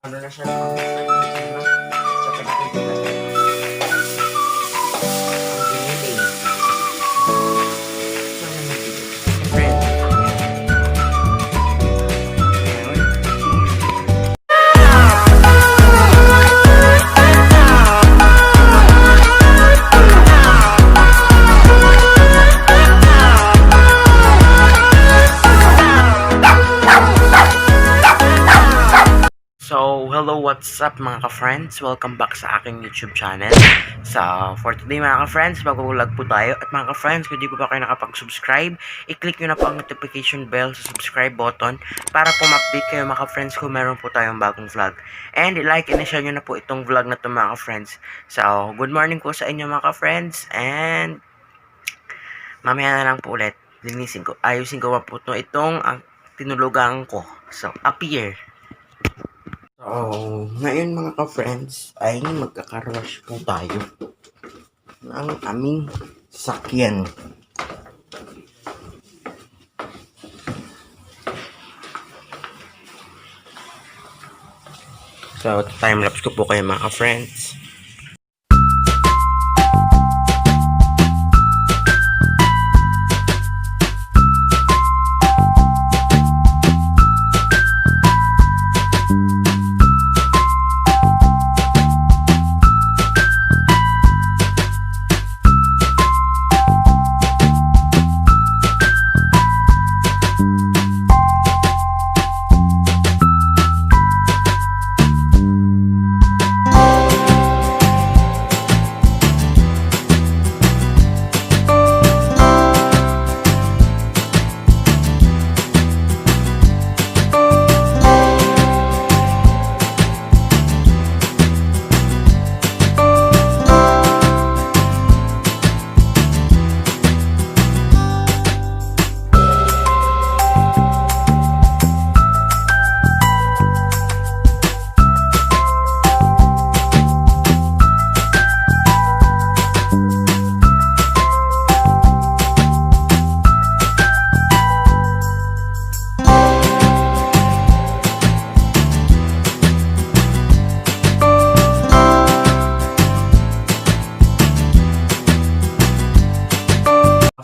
Ano na siya mga ka-friends, diba? Sa pagkakita natin. Ang giniling. So, ano na dito? Friends. So, hello, what's up mga ka-friends? Welcome back sa aking YouTube channel. So, for today mga ka-friends, mag-vlog po tayo. At mga ka-friends, kung di po ba kayo nakapag-subscribe, i-click nyo na po ang notification bell sa subscribe button para po ma-update kayo mga ka-friends kung meron po tayong bagong vlog. And i-like and i-share nyo na po itong vlog na to mga ka-friends. So, good morning po sa inyo mga ka-friends. And, mamaya na lang po ulit. Ayusin ko po itong tinulugan ko. So, appear. So, ngayon mga ka-friends ay magkakarush po tayo ng aming sasakyan. So, time-lapse ko po kayo mga ka-friends.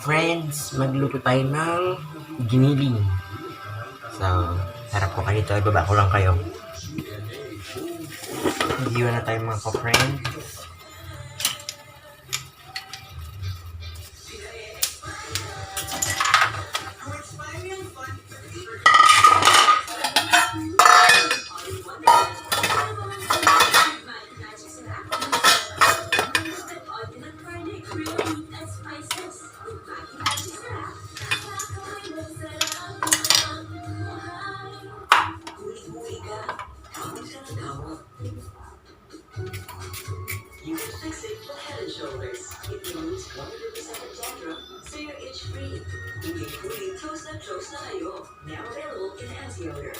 Friends, magluto tayo ng giniling. So, harap ko kayo dito. Ibaba ko lang kayo. Mag-iwan na tayo mga ka-friends. You can fix it for head and shoulders. It removes 100% dandruff, so you're itch free. Including toast na kayo. Now available in anti-odor.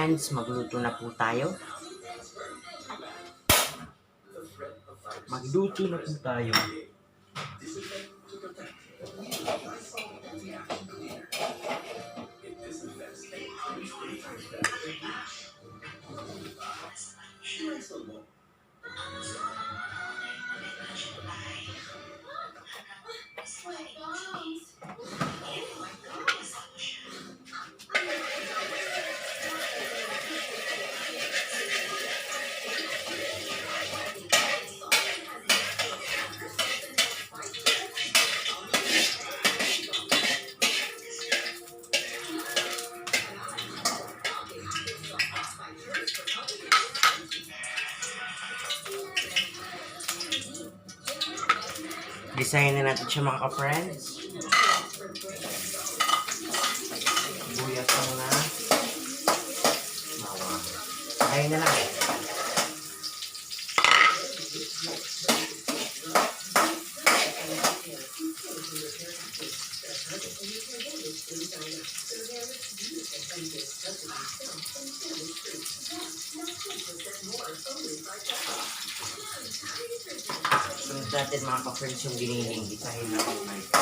friends, magluto na po tayo. Magluto na po tayo. Design na natin siya mga ka-friends. Buyas muna. Bawang. Ayun na lang. Sunod natin mga ka-friends yung giniling. Isahin natin na ito.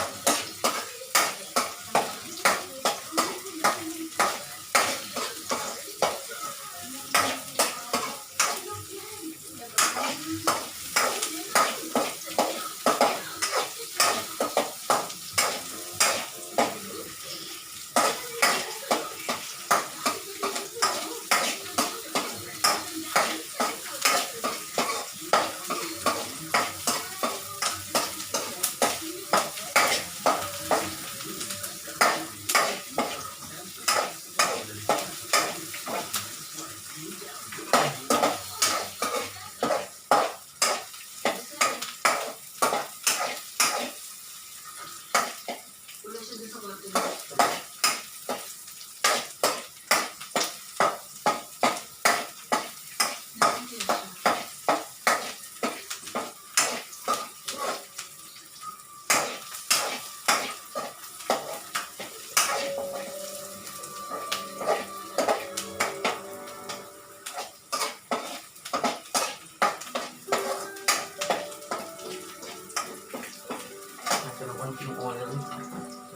Konting oil.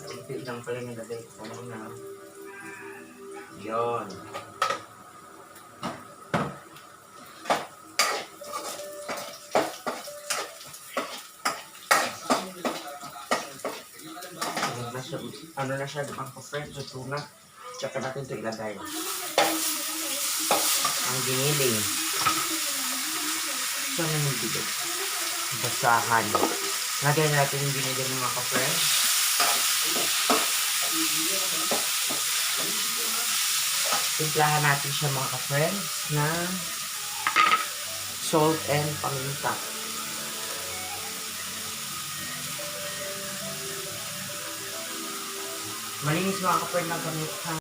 Konti lang pala nilagay ko muna. Yun. Ano na siya, ang pa-friend, so tuna. Tsaka natin ito ilagay. Ang giniling. Saan na yung bigot? Basahan. Lagay natin yung giniling mga ka-friends. Timplahan natin siya mga ka-friends na salt and paminta. Malinis mga ka-friends ng paminta.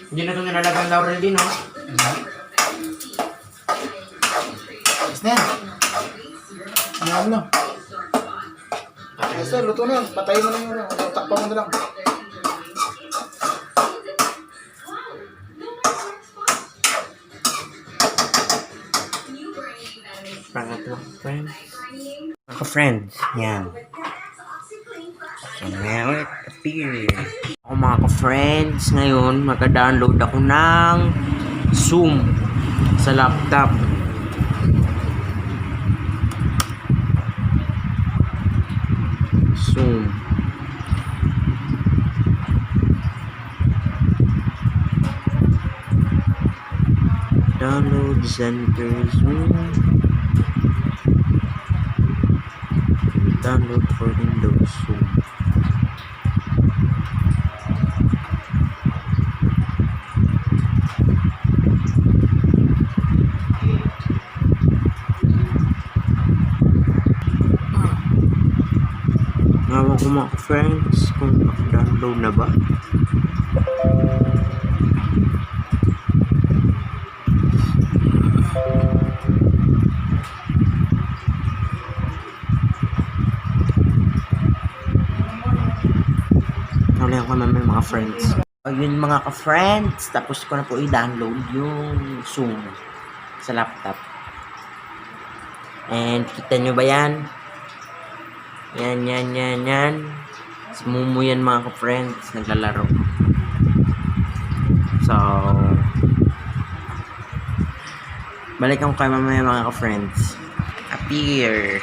Hindi na ito nilalagang laurel din, no? Yes na yan. Ano lang. Yes na, luto na yan. Patayin mo na yun. Takpan mo na lang. Pangatlo, friends. Ka-friends, yan. So, now it appears. Ako mga ka-friends, ngayon magka-download ako ng Zoom sa laptop. Zoom. Download center Zoom. Download for Windows Zoom. Ngawa ko mga friends kung download na ba. Wala ko naman mga friends. Ayun mga ka-friends, tapos ko na po i-download yung Zoom sa laptop. And kita nyo ba yan? Yan. Si Mumoy yan mga ka-friends, naglalaro. So, balikan ko kayo mamaya mga ka-friends. Appear.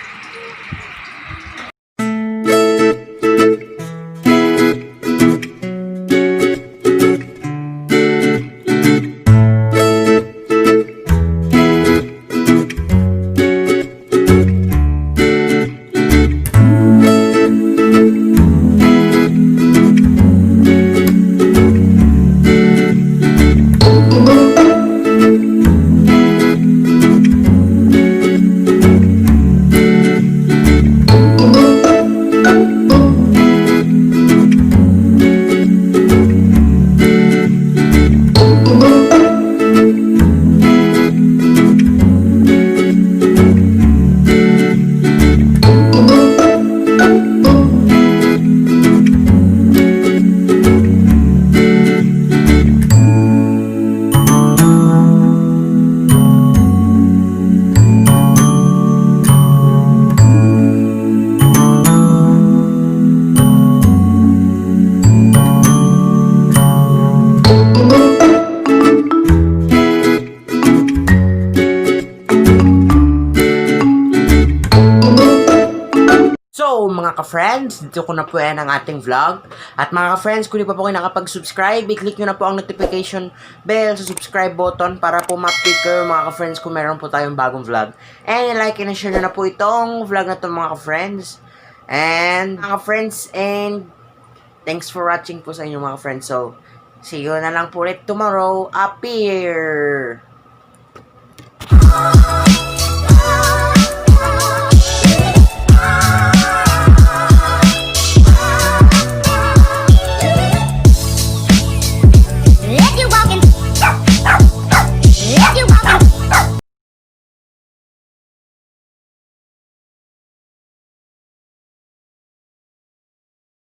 So, mga ka-friends, dito ko na po yan ang ating vlog. At mga ka-friends, kung di pa po kayo nakapag-subscribe, i-click nyo na po ang notification bell sa subscribe button para po ma-update kayo mga ka-friends kung meron po tayong bagong vlog. And like and share nyo na po itong vlog na ito mga ka-friends. And mga ka-friends, and thanks for watching po sa inyo mga ka-friends. So, see you na lang po ulit tomorrow. Appear!